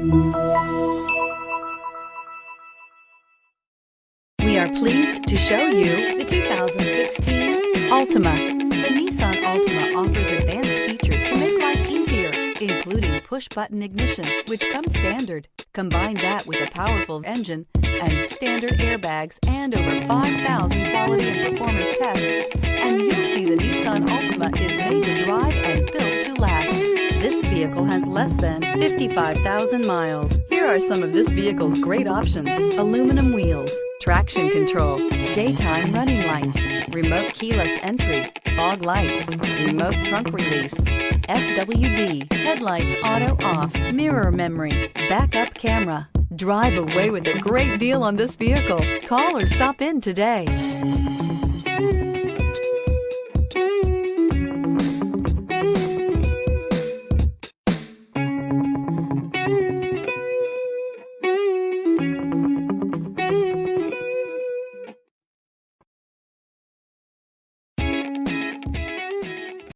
We are pleased to show you the 2016 Altima. The Nissan Altima offers advanced features to make life easier, including push-button ignition, which comes standard. Combine that with a powerful engine and standard airbags and over 5,000 quality and performance tests, and you'll see the Nissan Altima is made to drive and built to last. This vehicle has less than 55,000 miles. Here are some of this vehicle's great options: aluminum wheels, traction control, daytime running lights, remote keyless entry, fog lights, remote trunk release, FWD, headlights auto off, mirror memory, backup camera. Drive away with a great deal on this vehicle. Call or stop in today.